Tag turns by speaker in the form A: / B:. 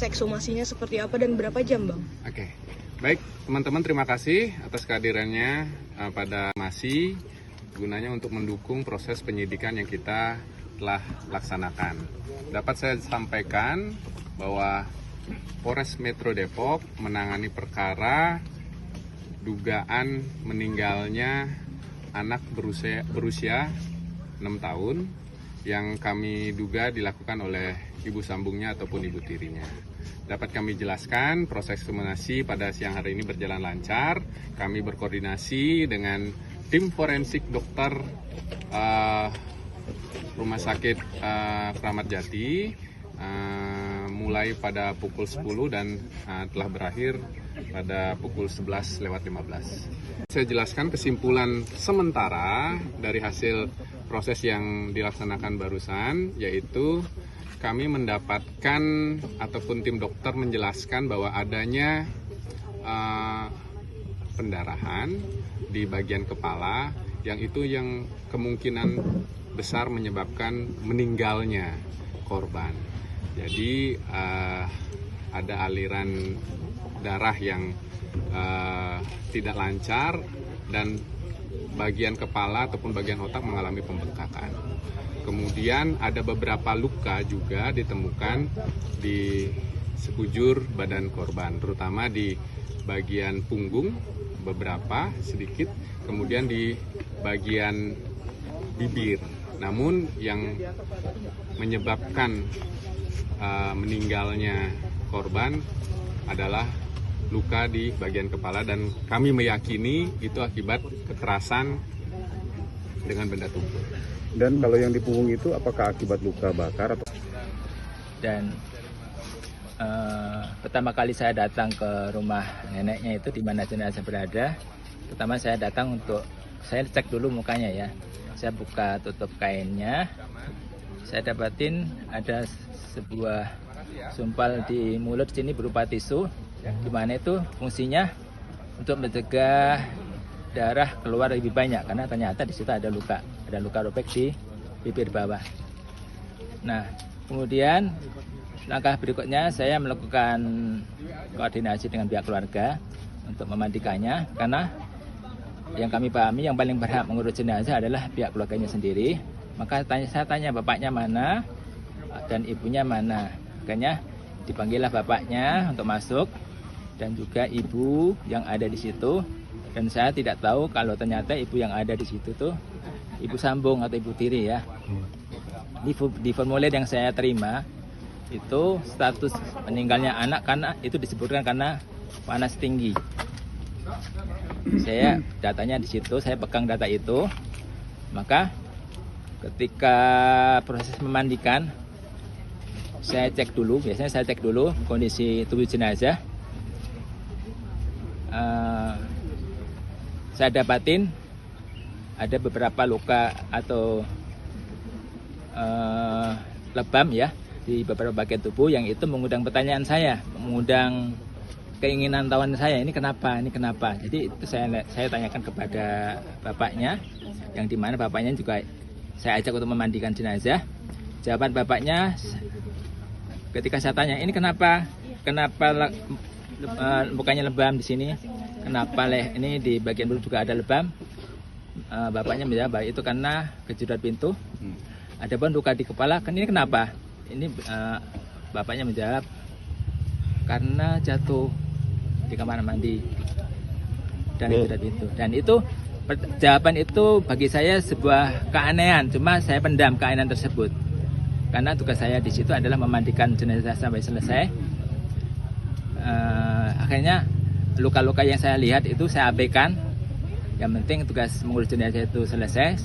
A: ekshumasinya seperti apa dan berapa jam, Bang?
B: Oke, baik teman-teman, terima kasih atas kehadirannya pada masih gunanya untuk mendukung proses penyidikan yang kita telah laksanakan. Dapat saya sampaikan bahwa Polres Metro Depok menangani perkara dugaan meninggalnya anak berusia 6 tahun yang kami duga dilakukan oleh ibu sambungnya ataupun ibu tirinya. Dapat kami jelaskan, proses ekshumasi pada siang hari ini berjalan lancar. Kami berkoordinasi dengan tim forensik dokter Rumah Sakit Kramat Jati mulai pada pukul 10 dan telah berakhir pada pukul 11:15. Saya jelaskan kesimpulan sementara dari hasil proses yang dilaksanakan barusan, yaitu kami mendapatkan ataupun tim dokter menjelaskan bahwa adanya pendarahan di bagian kepala yang kemungkinan besar menyebabkan meninggalnya korban. Jadi ada aliran darah yang tidak lancar dan bagian kepala ataupun bagian otak mengalami pembengkakan. Kemudian ada beberapa luka juga ditemukan di sekujur badan korban, terutama di bagian punggung beberapa sedikit, kemudian di bagian bibir. Namun yang menyebabkan meninggalnya korban adalah luka di bagian kepala dan kami meyakini itu akibat kekerasan dengan benda tumpul.
C: Dan kalau yang di punggung itu apakah akibat luka bakar atau?
D: Dan pertama kali saya datang ke rumah neneknya itu di mana jenazah berada, pertama saya datang untuk saya cek dulu mukanya ya. Saya buka tutup kainnya, saya dapatin ada sebuah sumpal di mulut sini berupa tisu, di mana itu fungsinya untuk mencegah darah keluar lebih banyak karena ternyata di situ ada luka robek di bibir bawah. Nah, kemudian langkah berikutnya saya melakukan koordinasi dengan pihak keluarga untuk memandikannya karena yang kami pahami yang paling berhak mengurus jenazah adalah pihak keluarganya sendiri. Maka saya tanya bapaknya mana dan ibunya mana. Makanya dipanggillah bapaknya untuk masuk dan juga ibu yang ada di situ. Dan saya tidak tahu kalau ternyata ibu yang ada di situ tuh ibu sambung atau ibu tiri ya. Di formulir yang saya terima itu status meninggalnya anak karena itu disebutkan karena panas tinggi. Saya datanya di situ, saya pegang data itu. Maka ketika proses memandikan, saya cek dulu, biasanya saya cek dulu kondisi tubuh jenazah. Saya dapatin ada beberapa luka atau lebam ya di beberapa bagian tubuh yang itu mengundang pertanyaan saya, mengundang keinginan tahuan saya, ini kenapa. Jadi itu saya tanyakan kepada bapaknya, yang dimana bapaknya juga saya ajak untuk memandikan jenazah. Jawaban bapaknya ketika saya tanya, ini kenapa mukanya lebam di sini, kenapa ini di bagian mulut juga ada lebam. Bapaknya menjawab itu karena kejedot pintu. Ada pun luka di kepala, kan ini kenapa? Ini bapaknya menjawab karena jatuh di kamar mandi dan kejedot pintu. Dan itu jawaban itu bagi saya sebuah keanehan, cuma saya pendam keanehan tersebut karena tugas saya di situ adalah memandikan jenazah sampai selesai. Akhirnya luka-luka yang saya lihat itu saya abaikan. Yang penting tugas mengurus jenazah itu selesai.